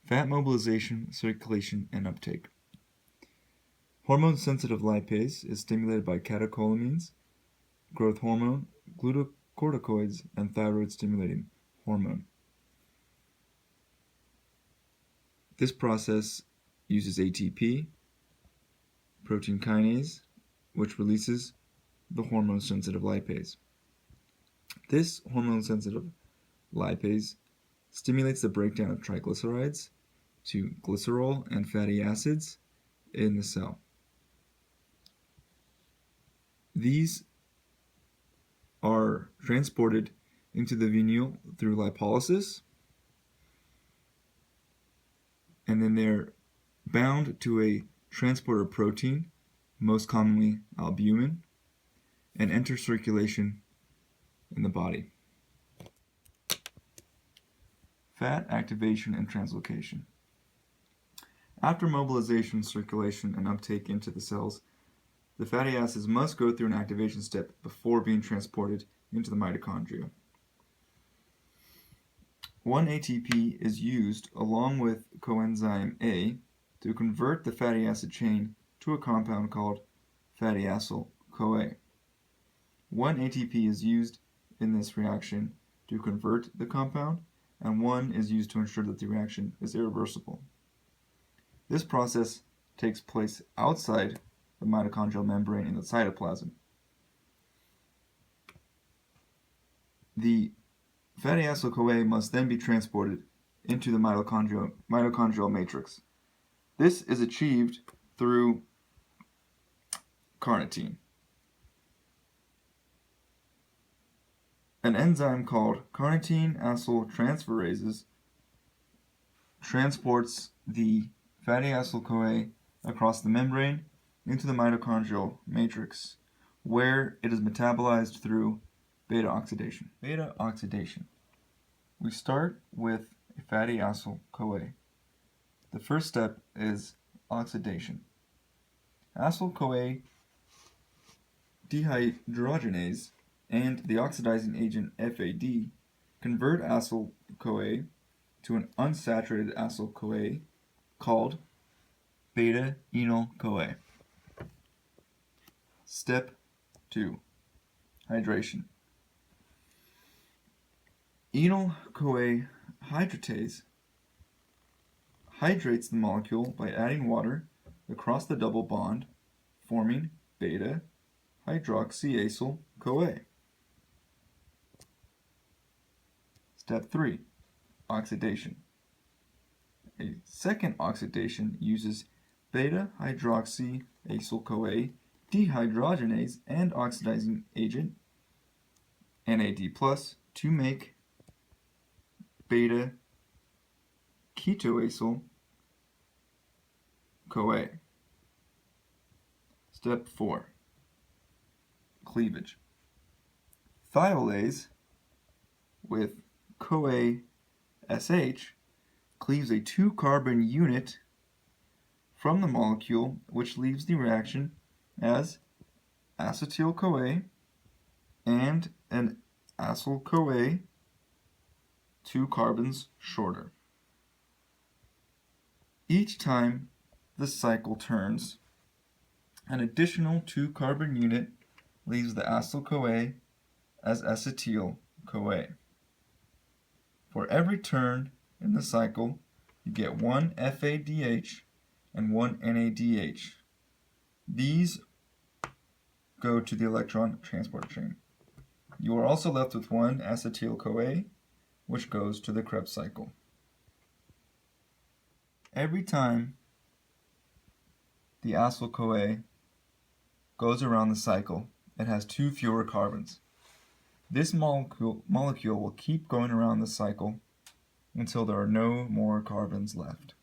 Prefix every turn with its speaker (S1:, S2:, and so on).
S1: Fat mobilization, circulation, and uptake. Hormone-sensitive lipase is stimulated by catecholamines, growth hormone, glucocorticoids, and thyroid-stimulating hormone. This process uses ATP, protein kinase, which releases the hormone-sensitive lipase. This hormone-sensitive lipase stimulates the breakdown of triglycerides to glycerol and fatty acids in the cell. These are transported into the venule through lipolysis, and then they're bound to a transporter protein, most commonly albumin, and enter circulation in the body. Fat activation and translocation. After mobilization, circulation, and uptake into the cells, the fatty acids must go through an activation step before being transported into the mitochondria. 1-ATP is used along with coenzyme A to convert the fatty acid chain to a compound called fatty acyl-CoA. 1-ATP is used in this reaction to convert the compound, and 1 is used to ensure that the reaction is irreversible. This process takes place outside the mitochondrial membrane in the cytoplasm. The fatty acyl-CoA must then be transported into the mitochondrial matrix. This is achieved through carnitine. An enzyme called carnitine acyltransferases transports the fatty acyl-CoA across the membrane into the mitochondrial matrix, where it is metabolized through beta oxidation. Beta oxidation. We start with a fatty acyl-CoA. The first step is oxidation. Acyl-CoA dehydrogenase and the oxidizing agent FAD convert acyl-CoA to an unsaturated acyl-CoA called beta-enol-CoA. Step 2. Hydration. Enol-CoA hydratase hydrates the molecule by adding water across the double bond, forming beta-hydroxyacyl-CoA. Step 3. Oxidation. A second oxidation uses beta-hydroxyacyl-CoA dehydrogenase and oxidizing agent NAD+ to make beta-ketoacyl-CoA. Step 4. Cleavage. Thiolase with CoA-SH cleaves a 2-carbon unit from the molecule, which leaves the reaction as acetyl-CoA and an acyl-CoA 2 carbons shorter. Each time the cycle turns, an additional 2-carbon unit leaves the acyl-CoA as acetyl-CoA. For every turn in the cycle, you get one FADH and one NADH. These go to the electron transport chain. You are also left with one acetyl-CoA, which goes to the Krebs cycle. Every time the acyl-CoA goes around the cycle, it has 2 fewer carbons. This molecule will keep going around the cycle until there are no more carbons left.